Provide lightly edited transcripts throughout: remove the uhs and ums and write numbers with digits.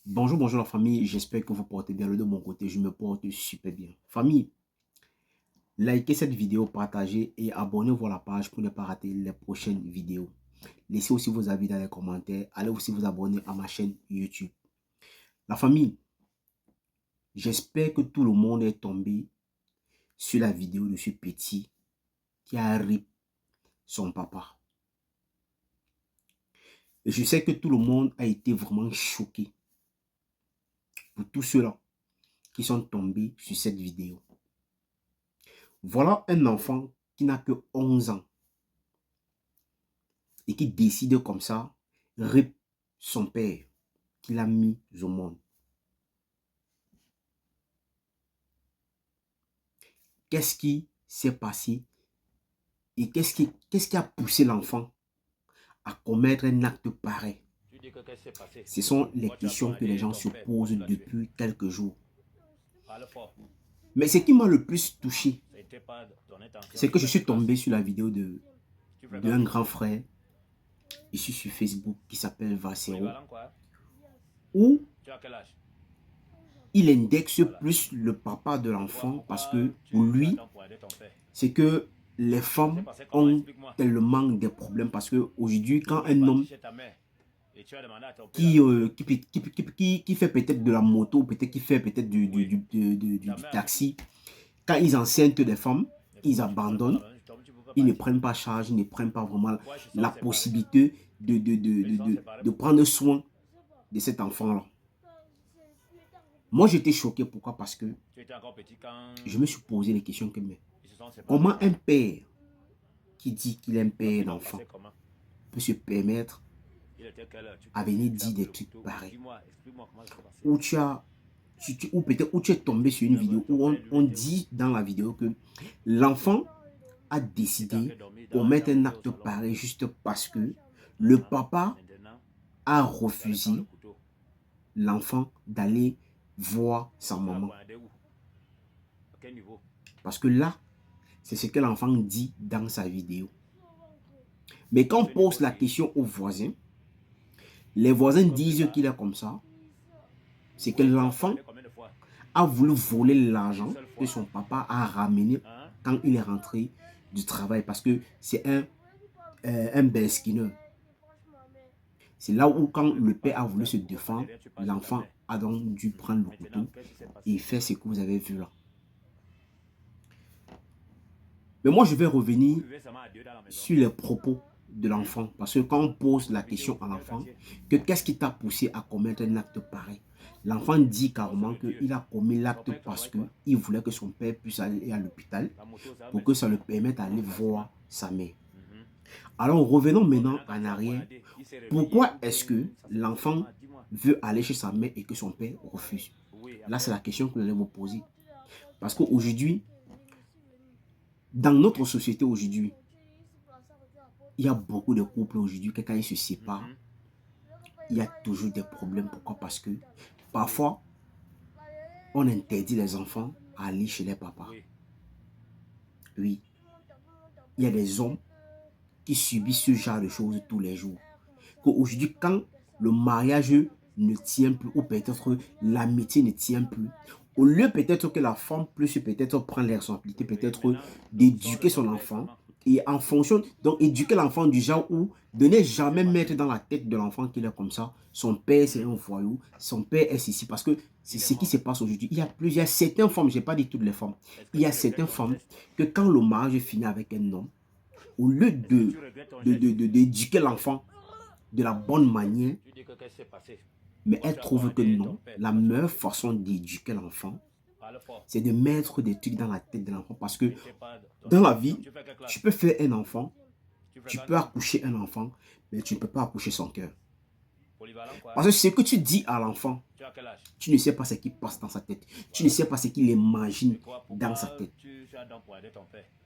Bonjour, bonjour la famille, j'espère que vous portez bien. De mon côté, je me porte super bien. Famille, likez cette vidéo, partagez et abonnez-vous à la page pour ne pas rater les prochaines vidéos. Laissez aussi vos avis dans les commentaires. Allez aussi vous abonner à ma chaîne YouTube. La famille, j'espère que tout le monde est tombé sur la vidéo de ce petit qui a rip son papa. Et je sais que tout le monde a été vraiment choqué pour tous ceux-là qui sont tombés sur cette vidéo. Voilà un enfant qui n'a que 11 ans et qui décide comme ça, rip son père qui l'a mis au monde. Qu'est-ce qui s'est passé et qu'est-ce qui a poussé l'enfant à commettre un acte pareil? Ce sont les questions que les gens se posent depuis quelques jours. Mais ce qui m'a le plus touché, c'est que je suis tombé sur la vidéo d'un grand frère ici sur Facebook qui s'appelle Vasero, où il indexe plus le papa de l'enfant parce que pour lui, c'est que les femmes ont tellement des problèmes parce que aujourd'hui, quand un homme qui fait peut-être de la moto, peut-être qui fait peut-être du taxi, quand ils enceintent des femmes, ils abandonnent, ils ne prennent pas charge, ils ne prennent pas vraiment la possibilité de prendre soin de cet enfant-là. Moi, j'étais choqué. Pourquoi? Parce que je me suis posé les questions que, mais comment un père qui dit qu'il est un père d'enfant peut se permettre à venir dire des trucs pareils? Ou ou peut-être où tu es tombé sur une vidéo où on dit dans la vidéo que l'enfant a décidé de commettre un acte pareil juste parce que le papa a refusé l'enfant d'aller voir sa maman. Parce que là, c'est ce que l'enfant dit dans sa vidéo. Mais quand on pose la question aux voisins, les voisins disent qu'il est comme ça. C'est que l'enfant a voulu voler l'argent que son papa a ramené quand il est rentré du travail. Parce que c'est un beskineur. C'est là où quand le père a voulu se défendre, l'enfant a donc dû prendre le couteau et faire ce que vous avez vu là. Mais moi, je vais revenir sur les propos de l'enfant. Parce que quand on pose la question à l'enfant, que qu'est-ce qui t'a poussé à commettre un acte pareil? L'enfant dit carrément qu'il a commis l'acte parce qu'il voulait que son père puisse aller à l'hôpital pour que ça le permette d'aller voir sa mère. Alors, revenons maintenant en arrière. Pourquoi est-ce que l'enfant veut aller chez sa mère et que son père refuse? Là, c'est la question que je vais vous poser. Parce qu'aujourd'hui, dans notre société aujourd'hui, il y a beaucoup de couples aujourd'hui que quand ils se séparent, il y a toujours des problèmes. Pourquoi? Parce que parfois, on interdit les enfants à aller chez les papas. Oui, il y a des hommes qui subissent ce genre de choses tous les jours. Qu'aujourd'hui, quand le mariage ne tient plus, ou peut-être l'amitié ne tient plus, au lieu peut-être que la femme puisse peut-être prendre les responsabilités, peut-être d'éduquer son enfant, et en fonction, donc éduquer l'enfant du genre où de ne jamais mettre dans la tête de l'enfant qu'il est comme ça, son père c'est un voyou, son père est ceci, parce que c'est ce qui se passe aujourd'hui. Il y a certaines femmes, je n'ai pas dit toutes les femmes, il y a certaines femmes que quand le mariage finit avec un homme, au lieu d'éduquer l'enfant de la bonne manière, mais elle trouve que non, la meilleure façon d'éduquer l'enfant, c'est de mettre des trucs dans la tête de l'enfant. Parce que dans la vie, tu peux faire un enfant, tu peux accoucher un enfant, mais tu ne peux pas accoucher son cœur. Parce que ce que tu dis à l'enfant, tu ne sais pas ce qui passe dans sa tête. Tu ne sais pas ce qu'il imagine dans sa tête.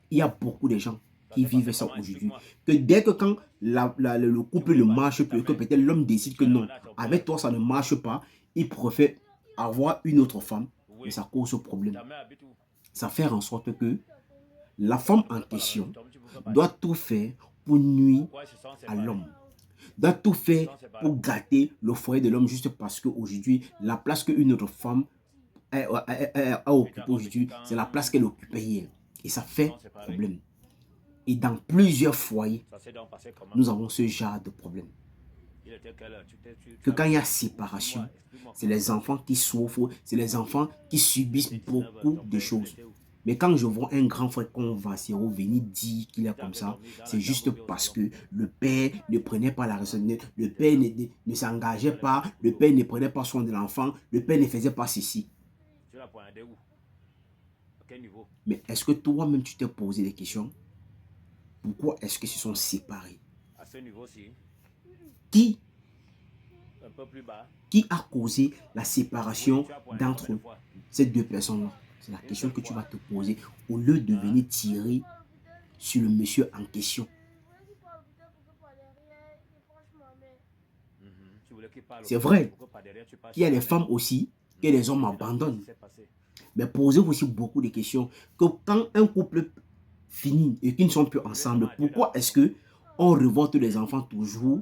Il y a beaucoup de gens qui vivent ça aujourd'hui. Que dès que quand le couple ne marche plus, que peut-être l'homme décide que non, avec toi ça ne marche pas, il préfère avoir une autre femme, mais ça cause problème. Ça fait en sorte que la femme en question doit tout faire pour nuire à l'homme. doit tout faire pour gâter le foyer de l'homme juste parce qu'aujourd'hui, la place qu'une autre femme a occupée aujourd'hui, c'est la place qu'elle occupait hier. Et ça fait problème. Et dans plusieurs foyers, nous avons ce genre de problème. Que quand il y a séparation, c'est les enfants qui souffrent, c'est les enfants qui subissent beaucoup de choses. Mais quand je vois un grand frère convassero venir dire qu'il est comme ça, c'est juste parce que le père ne prenait pas la responsabilité, le père ne s'engageait pas, le père ne prenait pas soin de l'enfant, le père ne faisait pas ceci. Mais est-ce que toi-même tu t'es posé des questions? Pourquoi est-ce qu'ils se sont séparés? Qui a causé la séparation d'entre ces deux personnes-là? C'est la question que tu vas te poser au lieu de venir tirer sur le monsieur en question. C'est vrai qu'il y a des femmes aussi que les hommes abandonnent. Mais posez-vous aussi beaucoup de questions. Que quand un couple finit et qu'ils ne sont plus ensemble, pourquoi est-ce que on révolte les enfants toujours?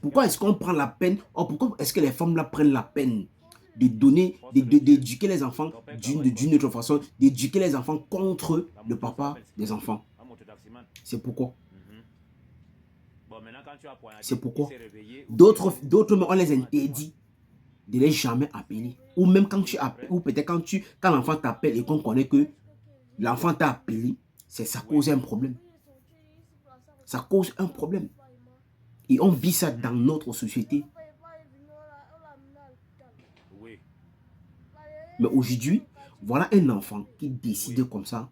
Pourquoi est-ce qu'on prend la peine? Or, pourquoi est-ce que les femmes là prennent la peine de donner, d'éduquer les enfants d'une autre façon, d'éduquer les enfants contre le papa des enfants? C'est pourquoi. C'est pourquoi. D'autres, on les interdit de les jamais appeler. Ou même quand tu appelles, ou peut-être quand l'enfant t'appelle et qu'on connaît que l'enfant t'a appelé, ça cause un problème. Ça cause un problème. Et on vit ça dans notre société. Mais aujourd'hui, voilà un enfant qui décide comme ça,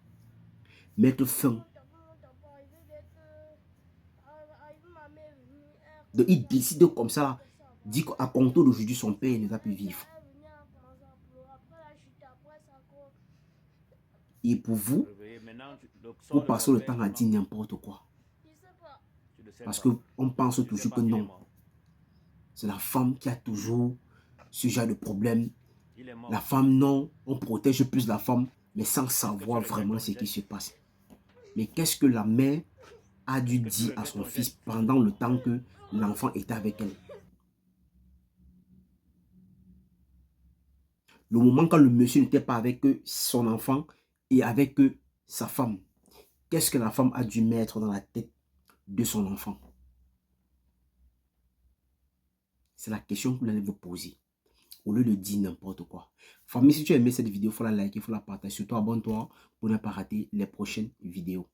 mettre fin. Donc, il décide comme ça, dit qu'à compter d'aujourd'hui, son père ne va plus vivre. Et pour vous, vous passez le temps à dire n'importe quoi. Parce qu'on pense toujours que non. C'est la femme qui a toujours ce genre de problème. La femme, non, on protège plus la femme, mais sans savoir vraiment ce qui se passe. Mais qu'est-ce que la mère a dû dire à son fils pendant le temps que l'enfant était avec elle? Le moment quand le monsieur n'était pas avec son enfant et avec sa femme, qu'est-ce que la femme a dû mettre dans la tête de son enfant? C'est la question que vous allez vous poser. Au lieu de dire n'importe quoi. Famille, si tu as aimé cette vidéo, il faut la liker, il faut la partager. Surtout, abonne-toi pour ne pas rater les prochaines vidéos.